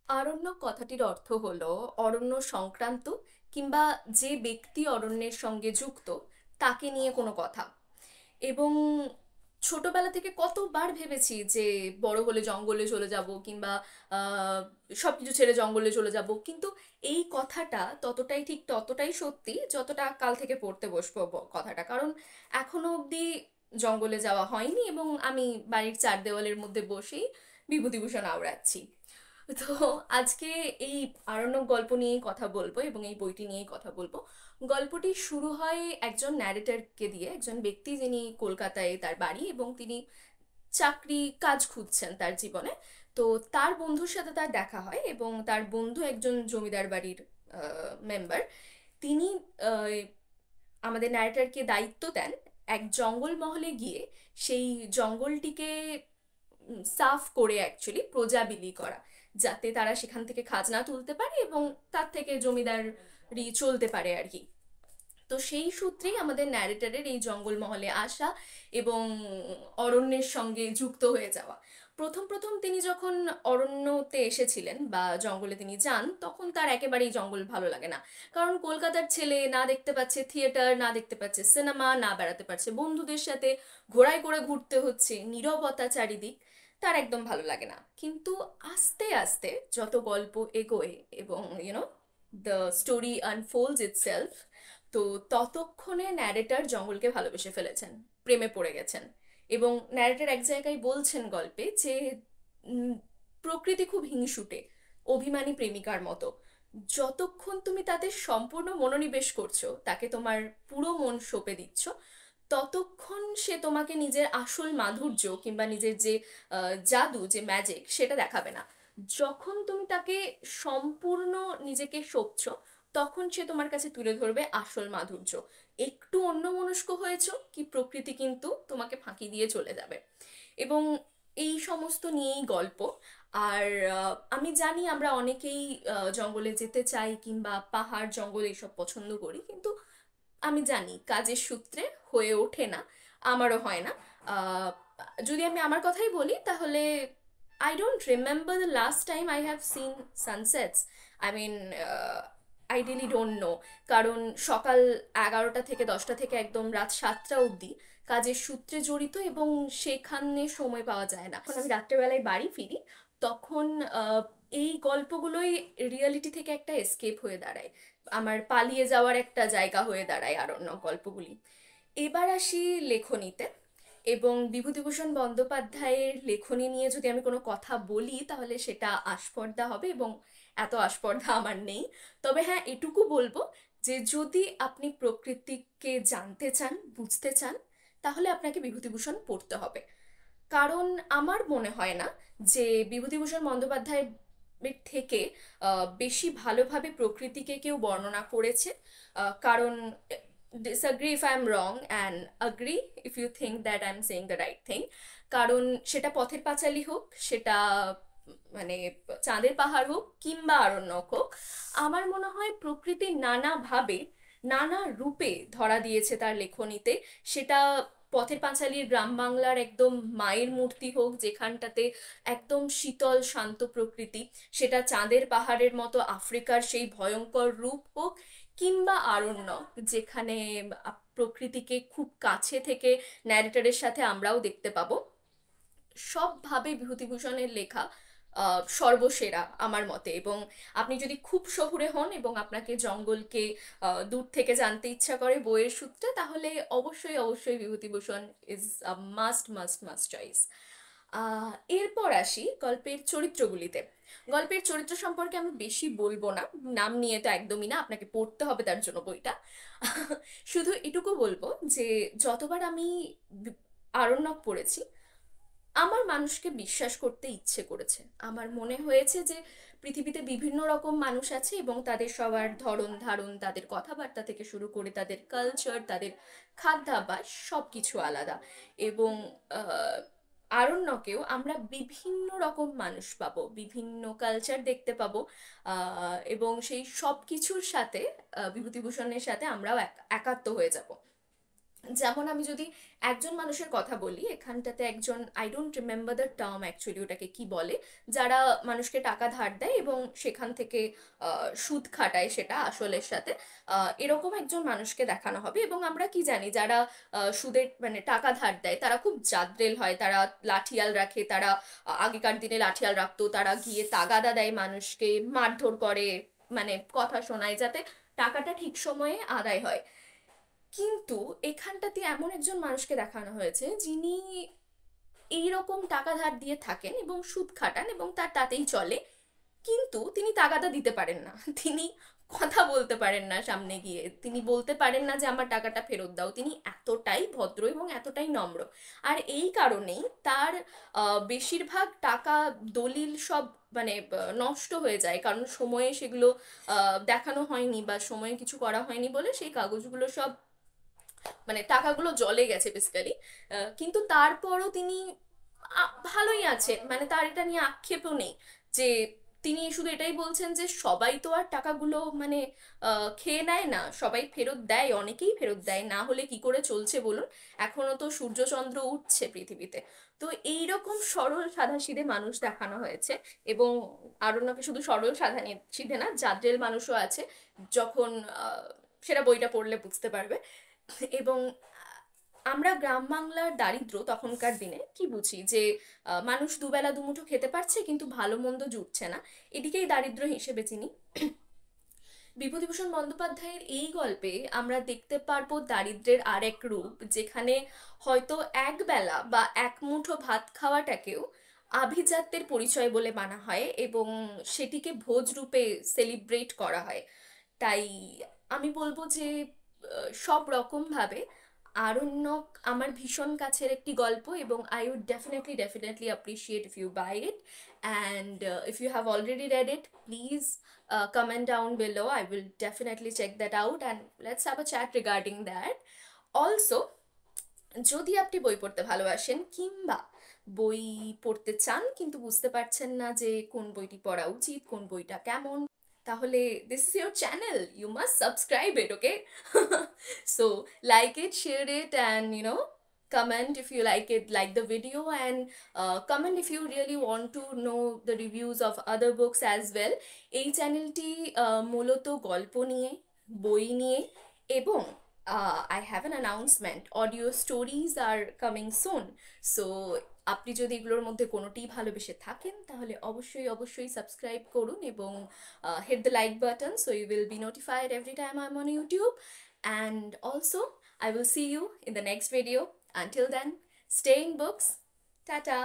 আরণ্যক কথাটির অর্থ হলো অরণ্য সংক্রান্ত কিংবা যে ব্যক্তি অরণ্যের সঙ্গে যুক্ত তাকে নিয়ে কোনো কথা। এবং ছোটবেলা থেকে কতবার ভেবেছি যে বড় হলে জঙ্গলে চলে যাব কিংবা আহ, সবকিছু ছেড়ে জঙ্গলে চলে যাব, কিন্তু এই কথাটা ততটাই ঠিক ততটাই সত্যি যতটা কাল থেকে পড়তে বসবো কথাটা। কারণ এখনো অবধি জঙ্গলে যাওয়া হয়নি এবং আমি বাড়ির চার দেওয়ালের মধ্যে বসেই বিভূতিভূষণ আওড়াচ্ছি। তো আজকে এই আরণ্যক গল্প নিয়েই কথা বলবো এবং এই বইটি নিয়েই কথা বলবো। গল্পটি শুরু হয় একজন ন্যারেটরকে দিয়ে, একজন ব্যক্তি যিনি কলকাতায় তার বাড়ি এবং তিনি চাকরি কাজ খুঁজছেন তার জীবনে। তো তার বন্ধুর সাথে তার দেখা হয় এবং তার বন্ধু একজন জমিদার বাড়ির মেম্বার। তিনি আহ, আমাদের ন্যারেটরকে দায়িত্ব দেন এক জঙ্গল মহলে গিয়ে সেই জঙ্গলটিকে সাফ করে অ্যাকচুয়ালি প্রজা বিলি করা, যাতে তারা সেখান থেকে খাজনা তুলতে পারে এবং তার থেকে জমিদারি চলতে পারে আর কি। তো সেই সূত্রেই আমাদের ন্যারেটরের এই জঙ্গলমহলে আসা এবং অরণ্যের সঙ্গে যুক্ত হয়ে যাওয়া। প্রথম প্রথম তিনি যখন অরণ্যতে এসেছিলেন বা জঙ্গলে তিনি যান, তখন তার একেবারেই জঙ্গল ভালো লাগে না। কারণ কলকাতার ছেলে, না দেখতে পাচ্ছে থিয়েটার, না দেখতে পাচ্ছে সিনেমা, না বেড়াতে পারছে বন্ধুদের সাথে, ঘোড়ায় করে ঘুরতে হচ্ছে, নীরবতা চারিদিক, তার একদম ভালো লাগে না। কিন্তু আস্তে আস্তে যত গল্প এগোয় এবং দ্য স্টোরি আনফোল্ডস ইটসেলফ, তো ততক্ষণে ন্যারেটর জঙ্গলকে ভালোবেসে ফেলেছেন, প্রেমে পড়ে গেছেন। এবং ন্যারেটর এক জায়গায় বলছেন গল্পে যে উম, প্রকৃতি খুব হিংসুটে, অভিমানী প্রেমিকার মতো। যতক্ষণ তুমি তাতে সম্পূর্ণ মনোনিবেশ করছো, তাকে তোমার পুরো মন সঁপে দিচ্ছ, ততক্ষণ সে তোমাকে নিজের আসল মাধুর্য কিংবা নিজের যে জাদু, যে ম্যাজিক, সেটা দেখাবে না। যখন তুমি তাকে সম্পূর্ণ নিজেকে সঁপছো, তখন সে তোমার কাছে তুলে ধরবে আসল মাধুর্য। একটু অন্যমনস্ক হয়েছো কি, প্রকৃতি কিন্তু তোমাকে ফাঁকি দিয়ে চলে যাবে। এবং এই সমস্ত নিয়েই গল্প। আর আমি জানি আমরা অনেকেই জঙ্গলে যেতে চাই কিংবা পাহাড় জঙ্গল এইসব পছন্দ করি, কিন্তু আমি জানি কাজের সূত্রে হয়ে ওঠে না, আমারও হয় না। আহ, যদি আমি আমার কথাই বলি তাহলে I don't remember the last time I have seen sunsets. I mean, I really don't know. কারণ সকাল 11টা থেকে 10টা থেকে একদম রাত 7টা অবধি কাজের সূত্রে জড়িত এবং সেখানে সময় পাওয়া যায় না। যখন আমি রাত্রেবেলায় বাড়ি ফিরি, তখন আহ, এই গল্পগুলোই রিয়েলিটি থেকে একটা এসকেপ হয়ে দাঁড়ায়, আমার পালিয়ে যাওয়ার একটা জায়গা হয়ে দাঁড়ায় আরণ্যক গল্পগুলি। এবার আসি লেখনীতে। এবং বিভূতিভূষণ বন্দ্যোপাধ্যায়ের লেখনী নিয়ে যদি আমি কোনো কথা বলি তাহলে সেটা আস্পর্ধা হবে, এবং এত আস্পর্ধা আমার নেই। তবে হ্যাঁ, এটুকু বলবো যে যদি আপনি প্রকৃতিকে জানতে চান, বুঝতে চান, তাহলে আপনাকে বিভূতিভূষণ পড়তে হবে। কারণ আমার মনে হয় না যে বিভূতিভূষণ বন্দ্যোপাধ্যায়ের থেকে বেশি ভালোভাবে প্রকৃতিকে কেউ বর্ণনা করেছে। কারণ disagree if I'm wrong and agree if you think that I'm saying the right thing। কারণ সেটা পথের পাঁচালী হোক, সেটা মানে চাঁদের পাহাড় হোক কিংবা আরণ্যক হোক, আমার মনে হয় প্রকৃতি নানাভাবে, নানা রূপে ধরা দিয়েছে তার লেখনীতে। সেটা পথের পাঁচালীর গ্রাম বাংলার একদম মায়ের মূর্তি হোক, যেখানটাতে একদম শীতল শান্ত প্রকৃতি, সেটা চাঁদের পাহাড়ের মতো আফ্রিকার সেই ভয়ঙ্কর রূপ হোক, কিংবা আরণ্যক, যেখানে প্রকৃতিকে খুব কাছে থেকে ন্যারেটরের সাথে আমরাও দেখতে পাবো। সবভাবে বিভূতিভূষণের লেখা সর্বসেরা আমার মতে। এবং আপনি যদি খুব শহুরে হন এবং আপনাকে জঙ্গলকে দূর থেকে জানতে ইচ্ছা করে বইয়ের সূত্রে, তাহলে অবশ্যই অবশ্যই Bibhutibhushan is a must must must choice. এরপর আসি গল্পের চরিত্রগুলিতে। গল্পের চরিত্র সম্পর্কে আমি বেশি বলবো না, নাম নিয়ে তো একদমই না, আপনাকে পড়তে হবে তার জন্য বইটা। শুধু এটুকু বলবো যে যতবার আমি আরণ্যক পড়েছি, আমার মানুষকে বিশ্বাস করতে ইচ্ছে করেছে। আমার মনে হয়েছে যে পৃথিবীতে বিভিন্ন রকম মানুষ আছে এবং তাদের সবার ধরন ধারণ, তাদের কথাবার্তা থেকে শুরু করে তাদের কালচার, তাদের খাদ্যাভ্যাস, সব কিছু আলাদা। এবং আহ, আরণ্যকেও আমরা বিভিন্ন রকম মানুষ পাবো, বিভিন্ন কালচার দেখতে পাবো। এবং সেই সব কিছুর সাথে বিভূতিভূষণের সাথে আমরাও একাত্ম হয়ে যাব। যেমন আমি যদি একজন মানুষের কথা বলি, এখানটাতে একজন, I don't remember the term actually ওটাকে কি বলে, যারা মানুষকে টাকা ধার দেয় এবং সেখান থেকে সুদ খাটায় সেটা আসলের সাথে, এরকম একজন মানুষকে দেখানো হবে। এবং আমরা কি জানি, যারা সুদের মানে টাকা ধার দেয় তারা খুব জাদ্রেল হয়, তারা লাঠিয়াল রাখে, তারা আগেকার দিনে লাঠিয়াল রাখতো, তারা গিয়ে তাগাদা দেয় মানুষকে, মারধর করে, মানে কথা শোনায় যাতে টাকাটা ঠিক সময়ে আদায় হয়। কিন্তু এখানটাতে এমন একজন মানুষকে দেখানো হয়েছে যিনি এইরকম টাকা ধার দিয়ে থাকেন এবং সুদ খাটান এবং তার তাতেই চলে, কিন্তু তিনি তাগাদা দিতে পারেন না। তিনি কথা বলতে পারেন না সামনে গিয়ে, তিনি বলতে পারেন না যে আমার টাকাটা ফেরত দাও। তিনি এতটাই ভদ্র এবং এতটাই নম্র। আর এই কারণেই তার বেশিরভাগ টাকা, দলিল সব মানে নষ্ট হয়ে যায়, কারণ সময়ে সেগুলো দেখানো হয়নি বা সময়ে কিছু করা হয়নি বলে সেই কাগজগুলো সব মানে টাকাগুলো জলে গেছে বেসিক্যালি। কিন্তু তারপরও তিনি ভালোই আছেন, মানে তার এটা নিয়ে আক্ষেপও নেই যে, তিনি শুধু এটাই বলছেন যে সবাই তো আর টাকাগুলো মানে খেয়ে নেয় না, সবাই ফেরত দেয়, অনেকেই ফেরত দেয়, না হলে কি করে চলছে বলুন, এখনো তো সূর্যচন্দ্র উঠছে পৃথিবীতে। তো এইরকম সরল সাধাসিধে মানুষ দেখানো হয়েছে। এবং আরণ্যকে শুধু সরল সিধে না, জাদ্রেল মানুষও আছে, যখন সেটা বইটা পড়লে বুঝতে পারবে। এবং আমরা গ্রাম বাংলার দারিদ্র তখনকার দিনে কি বুঝি, যে মানুষ দুবেলা দুমুঠো খেতে পারছে কিন্তু ভালো মন্দ জুটছে না, এদিকেই দারিদ্র হিসেবে চিনি। বিভূতিভূষণ বন্দ্যোপাধ্যায়ের এই গল্পে আমরা দেখতে পারবো দারিদ্রের আর এক রূপ, যেখানে হয়তো একবেলা বা এক মুঠো ভাত খাওয়াটাকেও আভিজাত্যের পরিচয় বলে মানা হয় এবং সেটিকে ভোজ রূপে সেলিব্রেট করা হয়। তাই আমি বলবো যে সব রকম ভাবে আরণ্যক আমার ভীষণ কাছের একটি গল্প, এবং I would definitely appreciate if you buy it, and if you have already read it, please comment down below. I will definitely check that out and let's have a chat regarding that. Also, যদি আপনি বই পড়তে ভালোবাসেন কিংবা বই পড়তে চান কিন্তু বুঝতে পারছেন না যে কোন বইটি পড়া উচিত, কোন বইটা কেমন, তাহলে this is your channel, you must subscribe it, okay? So like it, share it, and comment if you like the video, and comment if you really want to know the reviews of other books as well. এই চ্যানেলটি মূলত গল্প নিয়ে, বই নিয়ে, এবং I have an announcement, audio stories are coming soon. So আপনি যদি এগুলোর মধ্যে কোনোটি ভালোবেসে থাকেন তাহলে অবশ্যই অবশ্যই সাবস্ক্রাইব করুন এবং hit the like button so you will be notified every time I'm on YouTube. And also, I will see you in the next video. Until then, stay in books. Tata.